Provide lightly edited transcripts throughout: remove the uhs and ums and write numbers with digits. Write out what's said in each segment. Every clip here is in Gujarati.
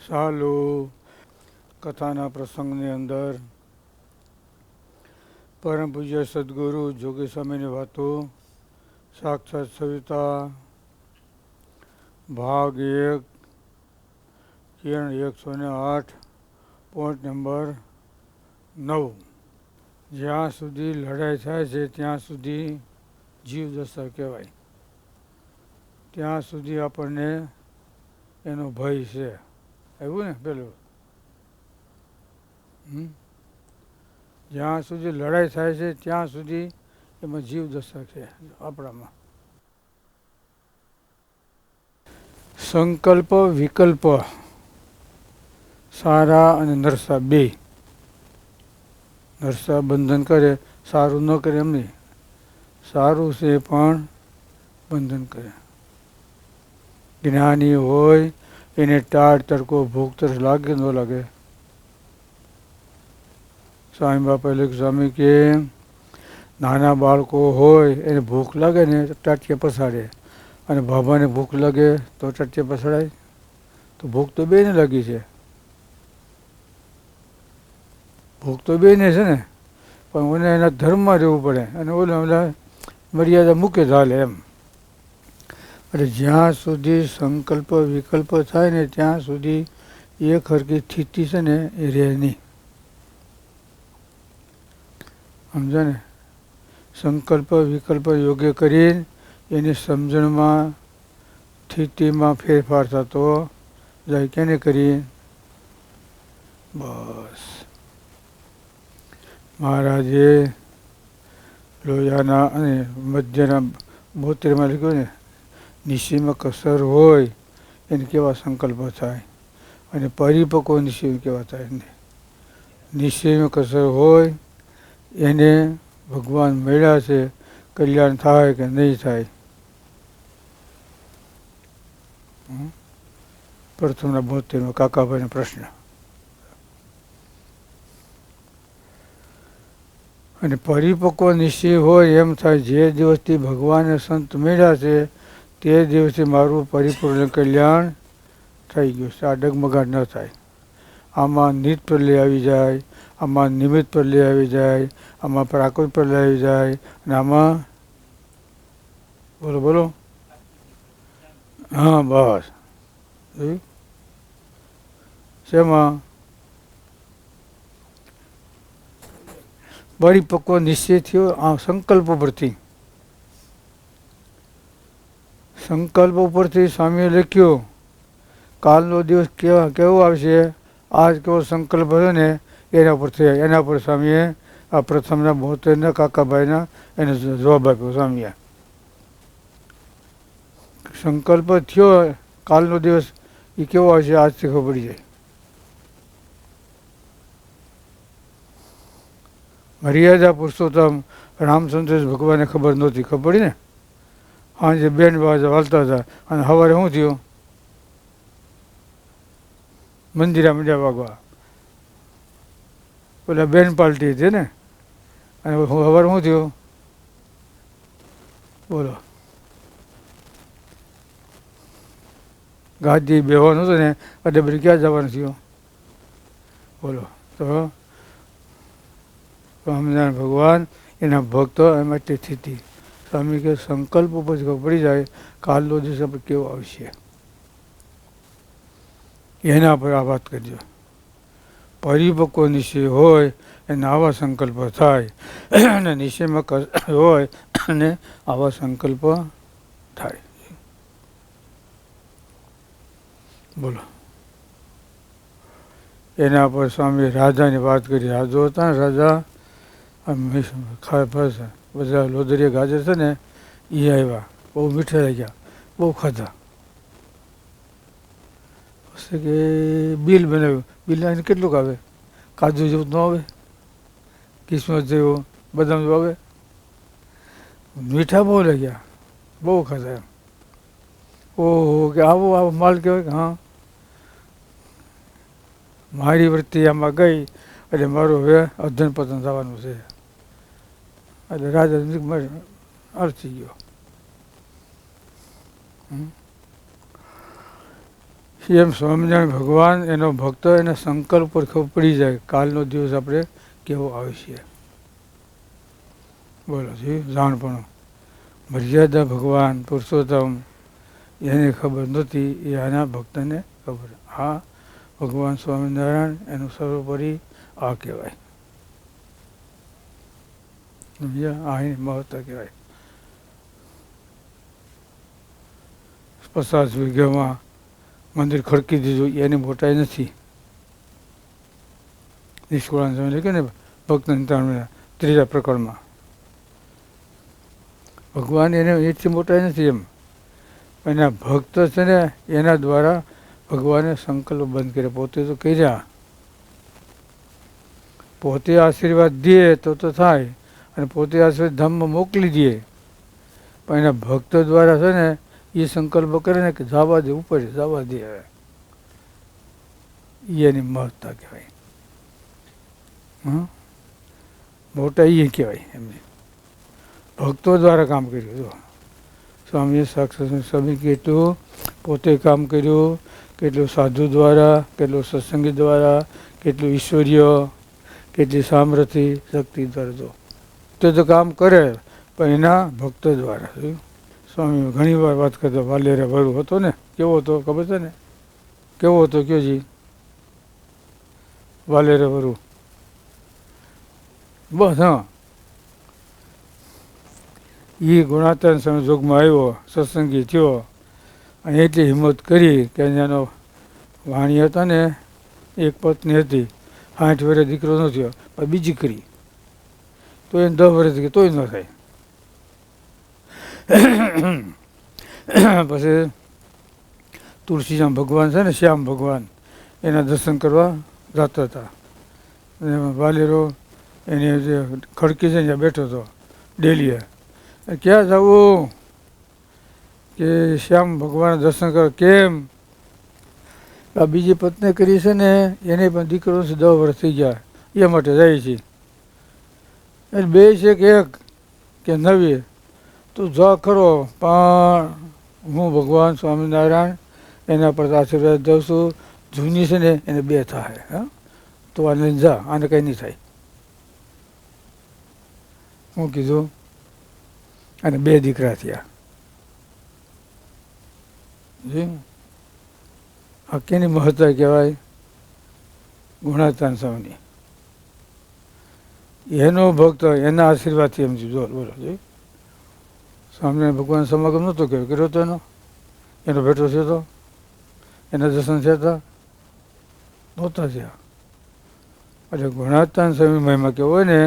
ચાલુ કથાના પ્રસંગની અંદર પરમ પૂજ્ય સદગુરુ જોગી સ્વામીની વાતો, સાક્ષાત સવિતા, ભાગ 1, કિરણ 108, પોઈન્ટ નંબર 9. જ્યાં સુધી લડાઈ થાય છે ત્યાં સુધી જીવદશા કહેવાય, ત્યાં સુધી આપણને એનો ભય છે. આવ્યું ને પેલું? જ્યાં સુધી લડાઈ થાય છે ત્યાં સુધી એમાં જીવદશા છે આપણામાં. સંકલ્પ વિકલ્પ, સારા અને નરસા બે. નરસા બંધન કરે, સારું ન કરે એમ નહીં, સારું છે પણ બંધન કરે. જ્ઞાની હોય એને ટાળ તડકો ભૂખ તરસ લાગે ન લાગે? સ્વામી બાપા લખ્યું, સ્વામી કે નાના બાળકો હોય એને ભૂખ લાગે ને ટાટિયા પસાડે, અને બાબાને ભૂખ લાગે તો ટાટિયા પસાડાય? તો ભૂખ તો બેને લાગી છે, ભૂખ તો બેને છે ને, પણ મને એના ધર્મમાં રહેવું પડે અને ઓલા મર્યાદા મૂકે ચાલે એમ. એટલે જ્યાં સુધી સંકલ્પ વિકલ્પ થાય ને ત્યાં સુધી એક હરખી સ્થિતિ છે ને એ રહે નહીં. સમજો ને? સંકલ્પ વિકલ્પ યોગ્ય કરી એની સમજણમાં સ્થિતિમાં ફેરફાર થતો જાય. કેને કરી? બસ મહારાજે લોહિયાના અને મધ્યના 72માં લખ્યું ને, નિશ્ચયમાં કસર હોય એને કેવા સંકલ્પ થાય, અને પરિપક્વ નિશ્ચય કેવા થાય. નિશ્ચયમાં કસર હોય એને ભગવાન મળ્યા છે, કલ્યાણ થાય કે નહીં થાય? પ્રથમના 72માં કાકાભાઈનો પ્રશ્ન. અને પરિપક્વ નિશ્ચય હોય એમ થાય, જે દિવસથી ભગવાનને સંત મળ્યા છે તે દિવસથી મારું પરિપૂર્ણ કલ્યાણ થઈ ગયું છે. આ ડગમગાટ ન થાય. આમાં નિત પ્રલય આવી જાય, આમાં નિમિત્ત પ્રલય આવી જાય, આમાં પ્રાકૃત પ્રલય આવી જાય, અને આમાં બોલો બોલો હા બસ શેમાં? પરિપક્વ નિશ્ચય થયો આ સંકલ્પ પરથી. સંકલ્પ ઉપરથી સ્વામીએ લખ્યું, કાલનો દિવસ કેવો આવશે, આજ કેવો સંકલ્પ હતો ને એના પરથી. એના પર સ્વામીએ આ પ્રથમના 72ના કાકાભાઈના એને જવાબ આપ્યો સ્વામીએ. સંકલ્પ થયો કાલનો દિવસ એ કેવો આવશે આજથી ખબર પડી જાય. મર્યાદા પુરુષોત્તમ રામચંદ્ર ભગવાનને ખબર નહોતી. ખબર પડી ને? સાંજે બેન બાજા વાળતા હતા અને સવારે શું થયું? મંદિરા મીડિયા વાગવા. પેલા બેન પાલટી હતી ને, અને સવારે શું થયું? બોલો, ગાદી બેવાનું હતું ને એટલે બધી ક્યાં જવાનું થયું? બોલો. તો સ્વામિનારાયણ ભગવાન એના ભક્તો એમાં તે સ્થિતિ. સ્વામી કે સંકલ્પ ઉપર ખબર પડી જાય કાલનો દિવસ આપણે કેવો આવશે, એના પર આ વાત કરજો. પરિપક્વ નિશ્ચય હોય એને આવા સંકલ્પ થાય, અને નિશ્ચયમાં હોય અને આવા સંકલ્પ થાય. બોલો. એના પર સ્વામી રાજાની વાત કરી. રાજો હતા ને, રાજા બધા લોદરિયા ગાજર છે ને એ આવ્યા, બહુ મીઠા લાગ્યા, બહુ ખાધા. પછી કે બિલ બનાવ્યું. બિલ એને કેટલુંક આવે? કાજુ જેવું ન આવે, કિસ્મત જેવું, બદામ જેવું આવે. મીઠા બહુ લાગ્યા, બહુ ખાધા. ઓહો, કે આવો માલ કહેવાય કે હા મારી વૃત્તિ આમાં ગઈ એટલે મારું હવે અધન પતન થવાનું છે. એટલે રાજા અર્થી ગયો. એમ સ્વામિનારાયણ ભગવાન એનો ભક્ત એના સંકલ્પ પર ખબર પડી જાય કાલનો દિવસ આપણે કેવો આવશે. બોલો જી જાણપણું મર્યાદા ભગવાન પુરુષોત્તમ એને ખબર નહોતી એ આના ભક્તને ખબર. હા ભગવાન સ્વામિનારાયણ એનું સર્વોપરી આ કહેવાય. આ એની મહત્તા કહેવાય. 50 વીઘામાં મંદિર ખડકી દીધું એની મોટાઈ નથી. નિષ્કુળાન સમય કે ને ભક્ત ત્રીજા પ્રકરણમાં ભગવાન એને એથી મોટાઈ નથી એમ. એના ભક્ત છે ને એના દ્વારા ભગવાને સંકલ્પ બંધ કર્યા. પોતે તો કર્યા, પોતે આશીર્વાદ દે તો થાય અને પોતે આશીર્વાદ ધામમાં મોકલી દે, પણ એના ભક્ત દ્વારા છે ને એ સંકલ્પ કરે ને કે જવા દે, ઉપર જવા દે, હવે એની મહત્તા કહેવાય. મોટા એ કહેવાય એમને ભક્તો દ્વારા કામ કર્યું. જો સ્વામીએ સાક્ષાત સ્વામી કેટલું પોતે કામ કર્યું, કેટલું સાધુ દ્વારા, કેટલું સત્સંગી દ્વારા, કેટલું ઈશ્વરીય, કેટલી સામર્થ્ય શક્તિ દ્વારા. જો તો કામ કરે પણ એના ભક્તો દ્વારા. સ્વામી ઘણી વાર વાત કરતા વાલેરે ભરું હતો ને, કેવો હતો ખબર છે ને? કેવો હતો કયો જી? વાલેરે ભરું બસ. હા એ ગુણાત્મક સંજોગમાં આવ્યો, સત્સંગી થયો અને એટલી હિંમત કરી કે એનો વાણી હતા ને એક પત્ની હતી, 60 વર્ષ દીકરો ન થયો પણ બીજી કરી તો એને 10 વર્ષ કે તોય ન થાય. પછી તુલસીરામ ભગવાન છે ને, શ્યામ ભગવાન એના દર્શન કરવા જતા હતા. વાલેરો એની જે ખડકી છે ત્યાં બેઠો હતો ડેલીએ. ક્યાં જવું કે શ્યામ ભગવાન દર્શન કરો. કેમ? આ બીજી પત્ની કરી છે ને એને પણ દીકરો 10 વર્ષ થઈ ગયા એ માટે જાય છે. એટલે બે છે કે એક કે નવી તું જ ખરો, પણ હું ભગવાન સ્વામિનારાયણ એના પર આશીર્વાદ દઉં છું. જૂની છે ને એને 2 થાય. હા તો આને જા, આને કંઈ નહીં થાય. હું કીધું અને 2 દીકરા થયા. આ કેની મહત્તા કહેવાય? ગુણાતાન સ્વામીની. એનો ભક્ત એના આશીર્વાદથી એમ જો બોલો જોઈ સ્વામિનારાયણ ભગવાન સમાગમ નહોતો કર્યો તો એનો ભેટો થયો હતો, એના દર્શન થયા હતા નહોતા થયા. એટલે ગુણાતાન સ્વામી મહિમા કેવો હોય ને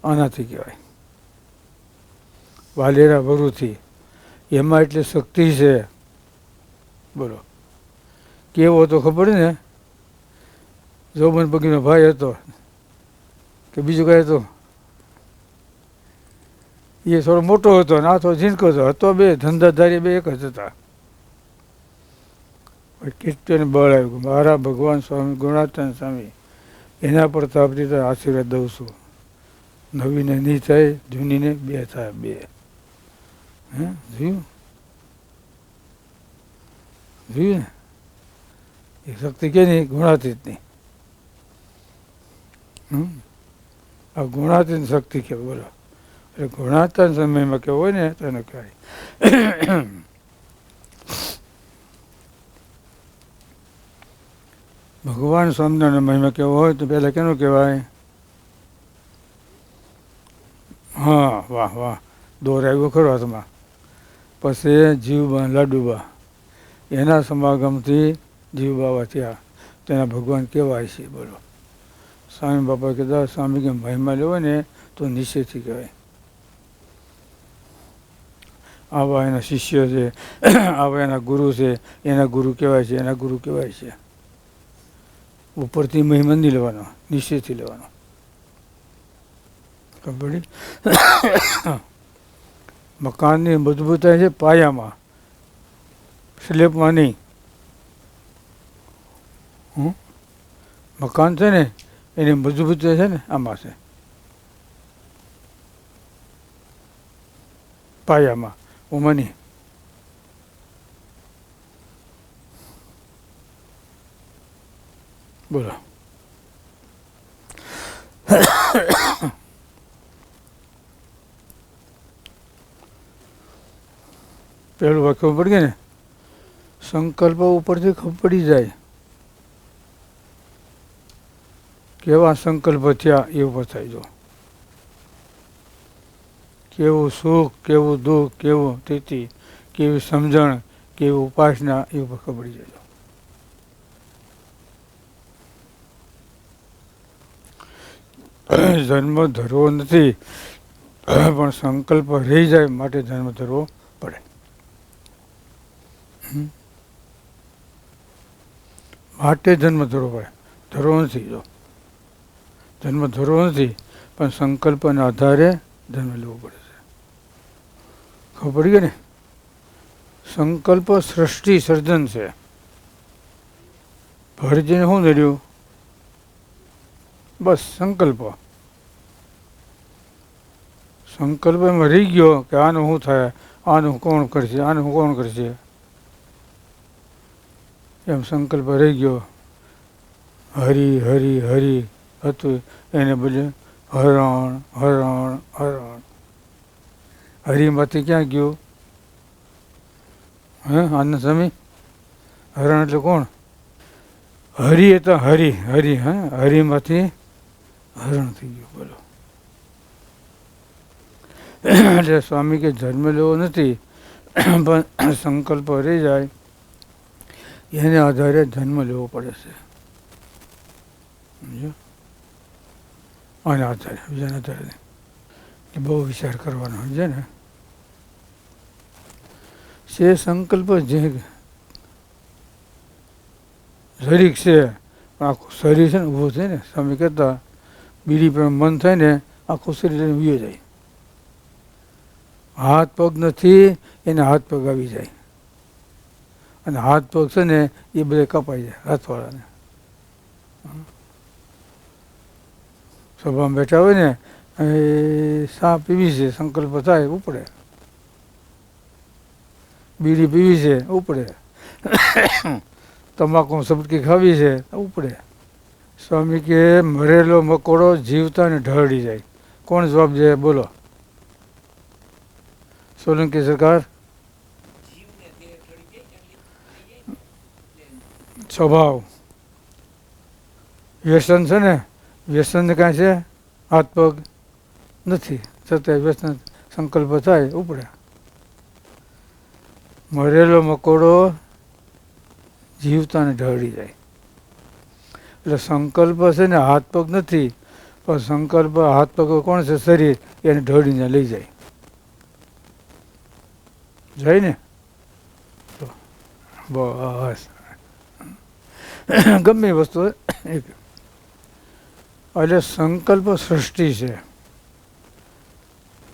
આનાથી કહેવાય, વાલેરા ભરુથી. એમાં એટલી શક્તિ છે. બોલો કેવો હતો ખબર ને? જોબન પગીનો ભાઈ હતો કે બીજું કઈ હતું? એ થોડો મોટો હતો ને આ થોડો ઝીણકો હતો. 2 ધંધાધારી 2 એક જ હતા. કેટલું બળ આવ્યું મારા ભગવાન સ્વામી ગુણાતાન સ્વામી એના પર તાપથી આશીર્વાદ દઉં છું. નવીને નહીં થાય, જૂનીને 2 થાય. 2 જોયું જોયું ને? એ શક્તિ કે નહીં? ગુણાતીતની. આ ગુણાતીત શક્તિ કહેવાય. બોલો એટલે ગુણાતીત સમયમાં કેવું હોય ને તો એને કહેવાય. ભગવાન સ્વામિનારાયણ મહિમા કેવો હોય તો પહેલાં કેનું કહેવાય? હા વાહ વાહ, દોર આવ્યો ખરો હાથમાં. પછી જીવબા લાડુબા એના સમાગમથી જીવબાવા થયા. તેના ભગવાન કહેવાય છે. બોલો સ્વામી બાપા કહેતા સ્વામી કે મહિમા લેવો ને તો નિશ્ચયથી કહેવાય. આવા એના શિષ્ય છે, આવા એના ગુરુ છે, એના ગુરુ કહેવાય છે, એના ગુરુ કહેવાય છે. ઉપરથી મહિમા નહીં લેવાનો, નિશ્ચયથી લેવાનો. ખબર? મકાનની મજબૂતાઈ છે પાયામાં, સ્લેબમાં નહીં. મકાન છે ને એની મજબૂતાઈ છે ને આમાં છે, પાયામાં, ઓમાં નહીં. બોલો. પેલું વાક્ય પડી ગયું ને, સંકલ્પ ઉપરથી ખબર પડી જાય કેવા સંકલ્પ થયા એ ઉપર થાય. જો કેવું સુખ, કેવું દુઃખ, કેવું સ્થિતિ, કેવી સમજણ, કેવી ઉપાસના એ ઉપર ખબર પડી જાય. જન્મ ધરવો નથી પણ સંકલ્પ રહી જાય માટે જન્મ ધરવો પડે. માટે જન્મ ધરવો પડે, ધરવો નથી. જો જન્મ ધરવો નથી પણ સંકલ્પના આધારે જન્મ લેવો પડે છે. ખબર પડી ગઈ ને? સંકલ્પ સૃષ્ટિ સર્જન છે. ભરજીને શું નડ્યું? બસ સંકલ્પ. સંકલ્પ એમાં રહી ગયો કે આનું શું થાય, આનું કોણ કરશે, આનું કોણ કરશે, એમ સંકલ્પ રહી ગયો. હરી હરી હરી હતું એને બદલે હરણ હરણ હરણ. હરીમાંથી ક્યાં ગયું? હે આનંદ સ્વામી? હરણ એટલે કોણ? હરી એટલે હરી હરી. હા, હરીમાંથી હરણ થઈ ગયું. બોલો. એટલે સ્વામી કે જન્મ લેવો નથી પણ સંકલ્પ રહી જાય એને આધારે જન્મ લેવો પડે છે. આના આધારે, બીજાના આધારે બહુ વિચાર કરવાનો સમજે ને. છે સંકલ્પ જે શરીર છે પણ આખું શરીર છે ને ઊભું થાય ને, સ્વામી કહેતા બીડી પર મન થાય ને આખું શરીર લઈને વીયો જાય. હાથ પગ નથી એને હાથ પગ આવી જાય અને હાથ પગ છે ને એ બધે કપાઈ જાય હાથવાળાને. સભામાં બેઠા હોય ને એ સા પીવી છે સંકલ્પ થાય ઉપડે, બીડી પીવી છે ઉપડે, તમાકુ સબટકી ખાવી છે ઉપડે. સ્વામી કે મરેલો મકોડો જીવતાને ઢળી જાય. કોણ જવાબ દે? બોલો. સોલંકી સરકાર. સ્વભાવ વ્યસન છે ને, વ્યસન કાંઈ છે? હાથ પગ નથી છતાં વ્યસન સંકલ્પ થાય ઉપડે. મરેલો મકોડો જીવતાને ઢળી જાય. એટલે સંકલ્પ છે ને હાથ પગ નથી પણ સંકલ્પ હાથ પગ કોણ છે? શરીર. એને ઢળીને લઈ જાય. જાય ને? બસ ગમે એ વસ્તુ એટલે સંકલ્પ સૃષ્ટિ છે.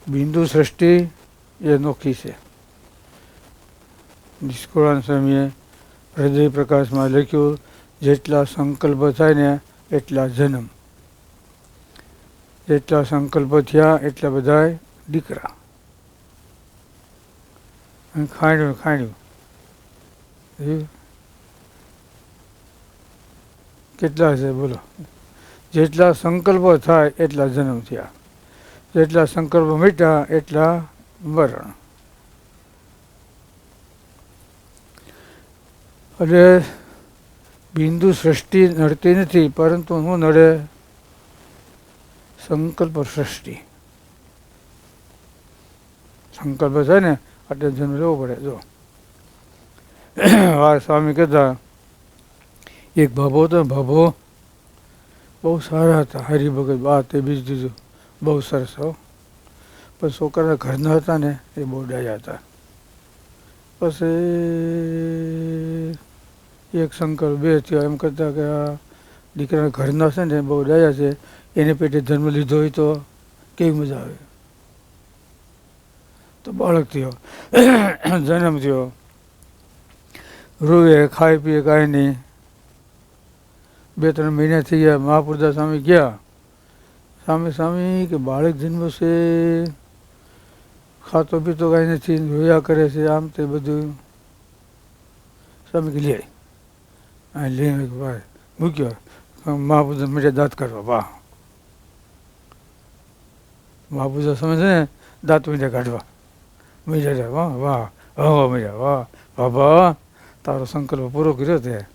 બિંદુ સૃષ્ટિ એ નોખી છે. નિષ્કુળાનંદ સ્વામીએ હૃદય પ્રકાશમાં લખ્યું જેટલા સંકલ્પ થાય ને એટલા જન્મ, જેટલા સંકલ્પ થયા એટલા બધા દીકરા. ખાણ્યું ખાણ્યું કેટલા છે બોલો? જેટલા સંકલ્પો થાય એટલા જન્મ થયા, જેટલા સંકલ્પો મીટ્યા એટલા મરણ. એટલે બિંદુ સૃષ્ટિ નડતી નથી પરંતુ શું નડે? સંકલ્પ સૃષ્ટિ. સંકલ્પ થાય ને એટલે જન્મ લેવો પડે. જો સ્વામી કહેતા એક ભાભો હતો. ભાભો બહુ સારા હતા, હરિભગત વાત એ બીજું ત્રીજું બહુ સરસ હો. પણ છોકરા ઘરના હતા ને એ બહુ ડાયા હતા. પછી એક સંકલ્પ બે થયો એમ કરતા કે આ દીકરાના ઘરના છે ને બહુ ડાયા છે એને પેટે જન્મ લીધો હોય તો કેવી મજા આવે. તો બાળક થયો, જન્મ થયો, રૂએ ખાઈ પીએ કાંઈ નહીં. 2-3 મહિના થઈ ગયા. મહાપુરદાસ સ્વામી ગયા. સ્વામી કે બાળક જન્મ છે, ખાતો પીતો કાંઈ નથી, રોયા કરે છે, આમ તે બધું. સ્વામી કે લે લઈને મૂક્યો. મહાપુરુષ મજા દાંત કરવા, વાહ, મહાપુરુષ સમય છે ને દાંત મજા કાઢવા, મજા જાય, વાહ વાહ, હવા મજા, વાહ બાબા, તારો સંકલ્પ પૂરો કર્યો તે.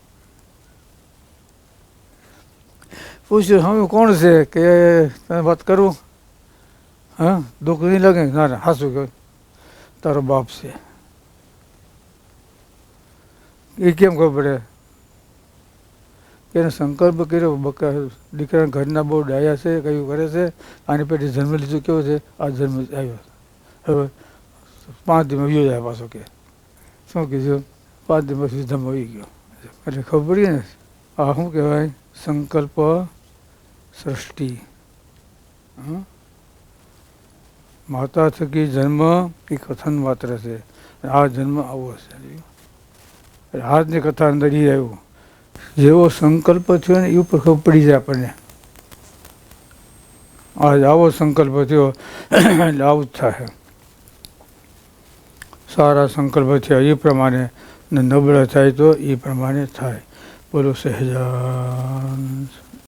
પૂછ્યું હવે કોણ છે કે તને વાત કરું? હા, દુઃખ નહીં લાગે? ના ના, હાસું કહ્યું, તારો બાપ છે. એ કેમ ખબર પડે? કે એને સંકલ્પ કર્યો, દીકરા ઘરના બહુ ડાયા છે, કયું કરે છે, આની પેટી જન્મ લીધું, કેવો છે, આ જન્મ આવ્યો, હવે 5 દિવસમાં વ્યો જાય પાછો, કે શું કીધું? 5 દિવસ વિધામાં આવી ગયો. એટલે ખબર પડી ને, આ શું કહેવાય? સંકલ્પ સૃષ્ટિ. માતા થકી જન્મ એ કથન માત્ર છે, આ જન્મ આવો છે. આજની કથા અંદર એ આવ્યું, જેવો સંકલ્પ થયો ને એ ઉપર ખબર પડી જાય આપણને. આજ આવો સંકલ્પ થયો એટલે આવું જ થાય. સારા સંકલ્પ થયા એ પ્રમાણે, ને નબળા થાય તો એ પ્રમાણે થાય. બોલો સહેજાન.